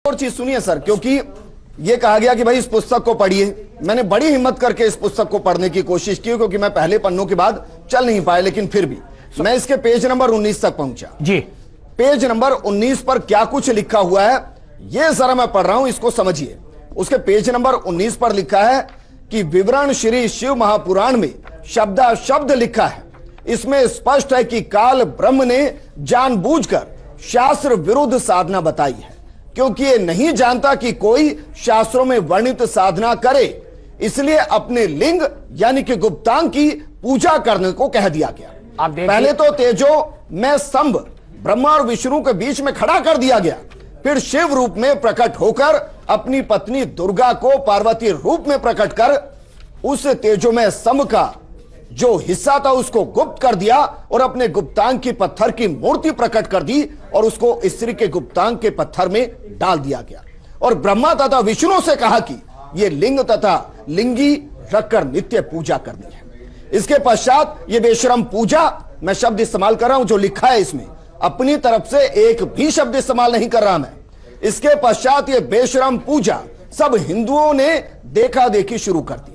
और चीज सुनिए सर, क्योंकि ये कहा गया कि भाई इस पुस्तक को पढ़िए। मैंने बड़ी हिम्मत करके इस पुस्तक को पढ़ने की कोशिश की, क्योंकि मैं पहले पन्नों के बाद चल नहीं पाया, लेकिन फिर भी मैं इसके पेज नंबर 19 तक पहुंचा जी। पेज नंबर 19 पर क्या कुछ लिखा हुआ है ये जरा मैं पढ़ रहा हूं, इसको समझिए। उसके पेज नंबर 19 पर लिखा है कि विवरण श्री शिव महापुराण में शब्दाशब्द लिखा है। इसमें स्पष्ट है कि काल ब्रह्म ने जानबूझकर शास्त्र विरुद्ध साधना बताई है, क्योंकि ये नहीं जानता कि कोई शास्त्रों में वर्णित साधना करे, इसलिए अपने लिंग यानी कि गुप्तांग की पूजा करने को कह दिया गया। पहले तो तेजो में स्तंभ ब्रह्मा और विष्णु के बीच में खड़ा कर दिया गया, फिर शिव रूप में प्रकट होकर अपनी पत्नी दुर्गा को पार्वती रूप में प्रकट कर उस तेजोमय स्तंभ का जो हिस्सा था उसको गुप्त कर दिया और अपने गुप्तांग की पत्थर की मूर्ति प्रकट कर दी और उसको स्त्री के गुप्तांग के पत्थर में डाल दिया गया। और ब्रह्मा तथा विष्णु से कहा कि यह लिंग तथा लिंगी रखकर नित्य पूजा करनी है। इसके पश्चात ये बेशरम पूजा, मैं शब्द इस्तेमाल कर रहा हूं जो लिखा है इसमें, अपनी तरफ से एक भी शब्द इस्तेमाल नहीं कर रहा मैं। इसके पश्चात ये बेशरम पूजा सब हिंदुओं ने देखा देखी शुरू कर दी।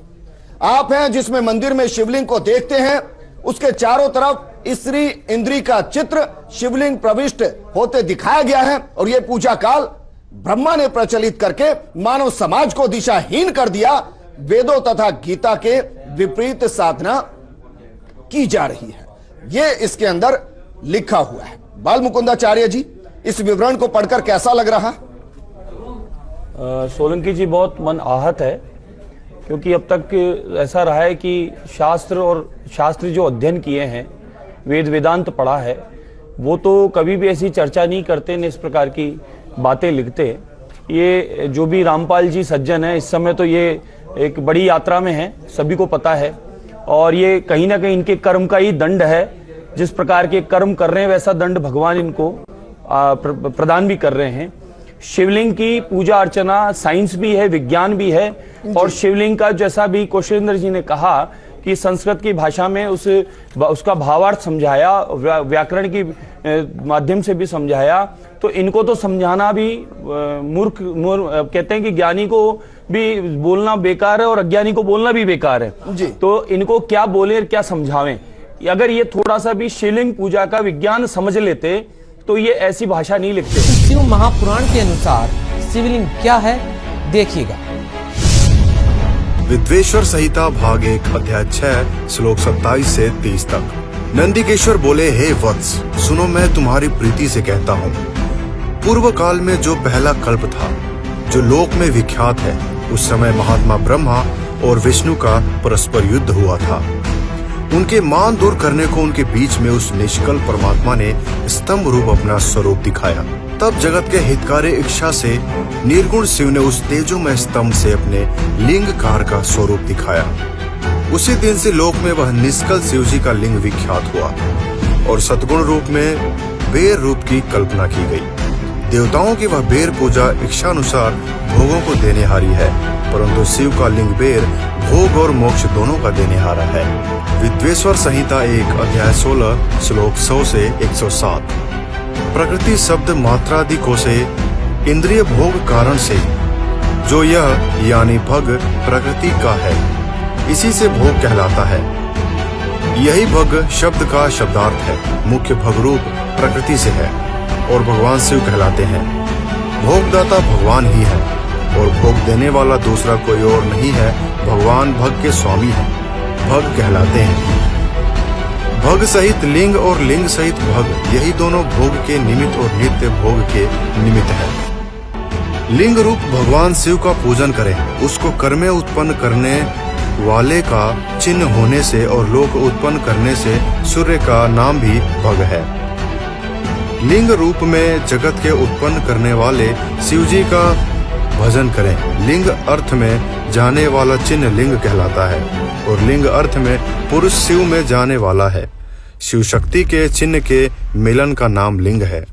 आप हैं जिसमें मंदिर में शिवलिंग को देखते हैं, उसके चारों तरफ स्त्री इंद्री का चित्र शिवलिंग प्रविष्ट होते दिखाया गया है, और यह पूजा काल ब्रह्मा ने प्रचलित करके मानव समाज को दिशाहीन कर दिया। वेदों तथा गीता के विपरीत साधना की जा रही है, यह इसके अंदर लिखा हुआ है। बाल मुकुंदाचार्य जी, इस विवरण को पढ़कर कैसा लग रहा? सोलंकी जी, बहुत मन आहत है, क्योंकि अब तक ऐसा रहा है कि शास्त्र और शास्त्र जो अध्ययन किए हैं, वेद वेदांत पढ़ा है, वो तो कभी भी ऐसी चर्चा नहीं करते न इस प्रकार की बातें लिखते। ये जो भी रामपाल जी सज्जन है, इस समय तो ये एक बड़ी यात्रा में है, सभी को पता है, और ये कहीं ना कहीं इनके कर्म का ही दंड है। जिस प्रकार के कर्म कर रहे हैं वैसा दंड भगवान इनको प्रदान भी कर रहे हैं। शिवलिंग की पूजा अर्चना साइंस भी है, विज्ञान भी है, और शिवलिंग का जैसा भी कौशलेंद्र जी ने कहा कि संस्कृत की भाषा में उसका भावार्थ समझाया, व्याकरण की माध्यम से भी समझाया, तो इनको तो समझाना भी मूर्ख कहते हैं कि ज्ञानी को भी बोलना बेकार है और अज्ञानी को बोलना भी बेकार है जी। तो इनको क्या बोले और क्या समझावें? अगर ये थोड़ा सा भी शिवलिंग पूजा का विज्ञान समझ लेते तो ये ऐसी भाषा नहीं लिखते। शिव महापुराण के अनुसार शिवलिंग क्या है, देखिएगा। विद्वेश्वर संहिता भाग 1 अध्याय 6 श्लोक 27 से 30 तक। नंदिकेश्वर बोले, हे वत्स, सुनो मैं तुम्हारी प्रीति से कहता हूँ। पूर्व काल में जो पहला कल्प था, जो लोक में विख्यात है, उस समय महात्मा ब्रह्मा और विष्णु का परस्पर युद्ध हुआ था। उनके मान दूर करने को उनके बीच में उस निष्कल परमात्मा ने स्तंभ रूप अपना स्वरूप दिखाया। तब जगत के हितकारी इच्छा से निर्गुण शिव ने उस तेजोमय स्तंभ से अपने लिंगकार का स्वरूप दिखाया। उसी दिन से लोक में वह निष्कल शिव जी का लिंग विख्यात हुआ और सतगुण रूप में बेर रूप की कल्पना की गई। देवताओं की वह बेर पूजा इच्छानुसार भोगों को देने हारी है, परंतु शिव का लिंग बेर भोग और मोक्ष दोनों का देने हारा है। विद्वेश्वर संहिता 1 अध्याय 16 श्लोक 100 से 107। प्रकृति शब्द मात्रादिकों से इंद्रिय भोग कारण से जो यह यानी भग प्रकृति का है, इसी से भोग कहलाता है। यही भग शब्द का शब्दार्थ है। मुख्य भग रूप प्रकृति से है और भगवान शिव कहलाते हैं। भोगदाता भगवान ही है और भोग देने वाला दूसरा कोई और नहीं है, भगवान भग के स्वामी है, भग कहलाते हैं। भग सहित लिंग और लिंग सहित भग, यही दोनों भोग के निमित्त और नित्य भोग के निमित्त है। लिंग रूप भगवान शिव का पूजन करें, उसको कर्म उत्पन्न करने वाले का चिन्ह होने से और लोक उत्पन्न करने से सूर्य का नाम भी भग है। लिंग रूप में जगत के उत्पन्न करने वाले शिव जी का भजन करें। लिंग अर्थ में जाने वाला चिन्ह लिंग कहलाता है और लिंग अर्थ में पुरुष शिव में जाने वाला है। शिव शक्ति के चिन्ह के मिलन का नाम लिंग है।